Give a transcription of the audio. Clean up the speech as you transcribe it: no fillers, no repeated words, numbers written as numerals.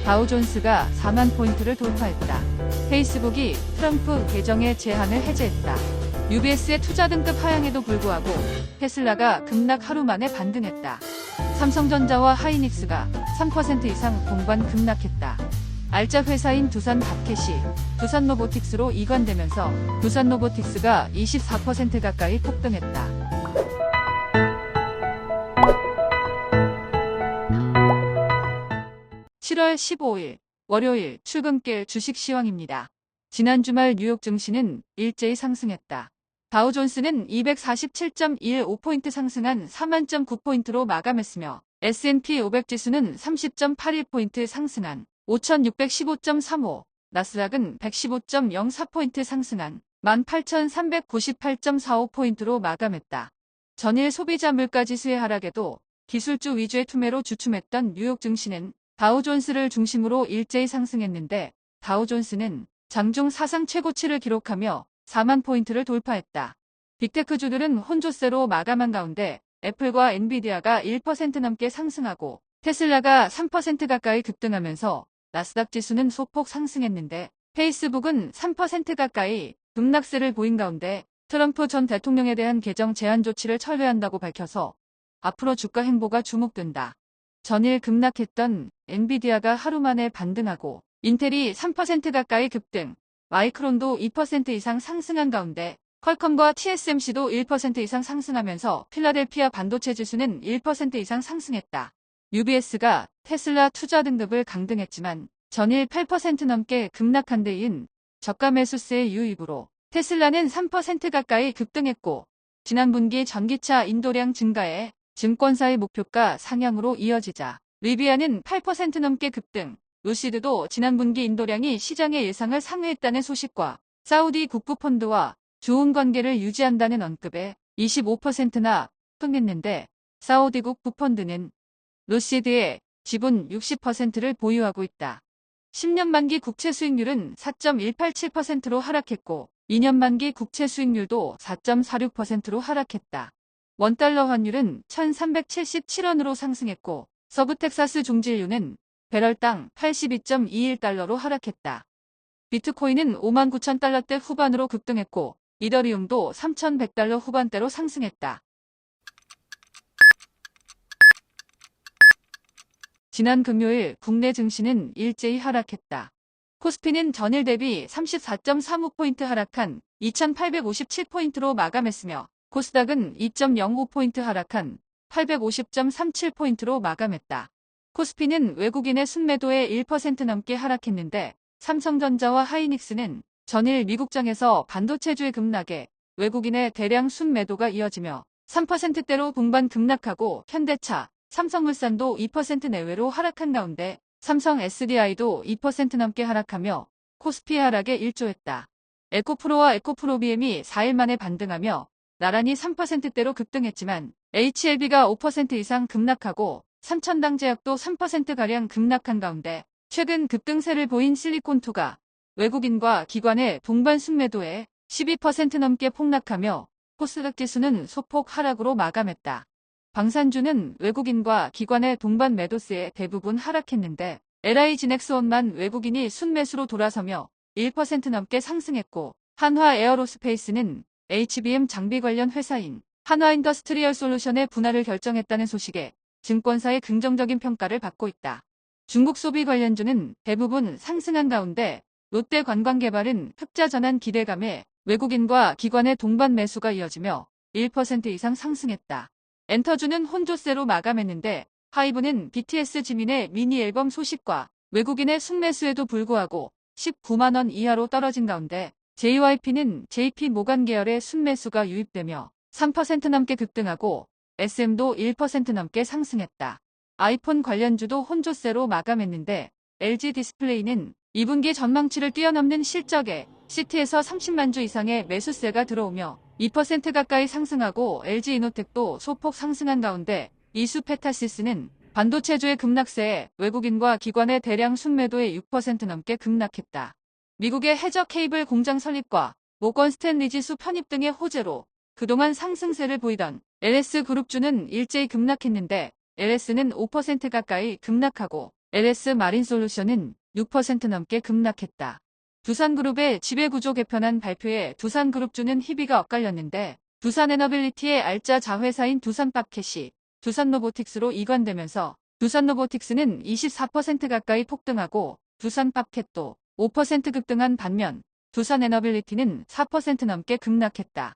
다우존스가 4만 포인트를 돌파했다. 페이스북이 트럼프 계정의 제한을 해제했다. UBS의 투자 등급 하향에도 불구하고 테슬라가 급락 하루 만에 반등했다. 삼성전자와 하이닉스가 3% 이상 동반 급락했다. 알짜 회사인 두산 바켓이 두산로보틱스로 이관되면서 두산로보틱스가 24% 가까이 폭등했다. 7월 15일 월요일 출근길 주식 시황입니다. 지난 주말 뉴욕 증시는 일제히 상승했다. 다우존스는 247.15포인트 상승한 4만.9포인트로 마감했으며 S&P 500 지수는 30.81포인트 상승한 5,615.35, 나스닥은 115.04포인트 상승한 18,398.45포인트로 마감했다. 전일 소비자 물가지수의 하락에도 기술주 위주의 투매로 주춤했던 뉴욕 증시는 다우존스를 중심으로 일제히 상승했는데 다우존스는 장중 사상 최고치를 기록하며 4만 포인트를 돌파했다. 빅테크주들은 혼조세로 마감한 가운데 애플과 엔비디아가 1% 넘게 상승하고 테슬라가 3% 가까이 급등하면서 나스닥 지수는 소폭 상승했는데 페이스북은 3% 가까이 급락세를 보인 가운데 트럼프 전 대통령에 대한 계정 제한 조치를 철회한다고 밝혀서 앞으로 주가 행보가 주목된다. 전일 급락했던 엔비디아가 하루 만에 반등하고 인텔이 3% 가까이 급등, 마이크론도 2% 이상 상승한 가운데 퀄컴과 TSMC도 1% 이상 상승하면서 필라델피아 반도체 지수는 1% 이상 상승했다. UBS가 테슬라 투자 등급을 강등했지만 전일 8% 넘게 급락한 데인 저가 매수세의 유입으로 테슬라는 3% 가까이 급등했고 지난 분기 전기차 인도량 증가에 증권사의 목표가 상향으로 이어지자 리비아는 8% 넘게 급등, 루시드도 지난 분기 인도량이 시장의 예상을 상회했다는 소식과 사우디 국부펀드와 좋은 관계를 유지한다는 언급에 25%나 폭등했는데 사우디국 부펀드는 루시드의 지분 60%를 보유하고 있다. 10년 만기 국채 수익률은 4.187%로 하락했고 2년 만기 국채 수익률도 4.46%로 하락했다. 원달러 환율은 1377원으로 상승했고 서부텍사스 종질유는 배럴당 82.21달러로 하락했다. 비트코인은 59,000달러대 후반으로 급등했고 이더리움도 3,100달러 후반대로 상승했다. 지난 금요일 국내 증시는 일제히 하락했다. 코스피는 전일 대비 34.35포인트 하락한 2,857포인트로 마감했으며 코스닥은 2.05포인트 하락한 850.37포인트로 마감했다. 코스피는 외국인의 순매도에 1% 넘게 하락했는데 삼성전자와 하이닉스는 전일 미국장에서 반도체주의 급락에 외국인의 대량 순매도가 이어지며 3%대로 동반 급락하고 현대차, 삼성물산도 2% 내외로 하락한 가운데 삼성 SDI도 2% 넘게 하락하며 코스피 하락에 일조했다. 에코프로와 에코프로비엠이 4일 만에 반등하며 나란히 3%대로 급등했지만 HLB가 5% 이상 급락하고 삼천당제약도 3%가량 급락한 가운데 최근 급등세를 보인 실리콘투가 외국인과 기관의 동반 순매도에 12% 넘게 폭락하며 코스닥 지수는 소폭 하락으로 마감했다. 방산주는 외국인과 기관의 동반 매도세에 대부분 하락했는데 LI지넥스원만 외국인이 순매수로 돌아서며 1% 넘게 상승했고 한화 에어로스페이스는 HBM 장비 관련 회사인 한화인더스트리얼 솔루션의 분할을 결정했다는 소식에 증권사의 긍정적인 평가를 받고 있다. 중국 소비 관련주는 대부분 상승한 가운데 롯데관광개발은 흑자 전환 기대감에 외국인과 기관의 동반 매수가 이어지며 1% 이상 상승했다. 엔터주는 혼조세로 마감했는데 하이브는 BTS 지민의 미니 앨범 소식과 외국인의 순매수에도 불구하고 19만원 이하로 떨어진 가운데 JYP는 JP모간 계열의 순매수가 유입되며 3% 넘게 급등하고 SM도 1% 넘게 상승했다. 아이폰 관련주도 혼조세로 마감했는데 LG디스플레이는 2분기 전망치를 뛰어넘는 실적에 시티에서 30만 주 이상의 매수세가 들어오며 2% 가까이 상승하고 LG이노텍도 소폭 상승한 가운데 이수페타시스는 반도체주의 급락세에 외국인과 기관의 대량 순매도에 6% 넘게 급락했다. 미국의 해저 케이블 공장 설립과 모건 스탠리 지수 편입 등의 호재로 그동안 상승세를 보이던 LS그룹주는 일제히 급락했는데 LS는 5% 가까이 급락하고 LS 마린솔루션은 6% 넘게 급락했다. 두산그룹의 지배구조 개편안 발표에 두산그룹주는 희비가 엇갈렸는데 두산에너빌리티의 알짜 자회사인 두산밥켓이 두산로보틱스로 이관되면서 두산로보틱스는 24% 가까이 폭등하고 두산밥켓도 5% 급등한 반면 두산에너빌리티는 4% 넘게 급락했다.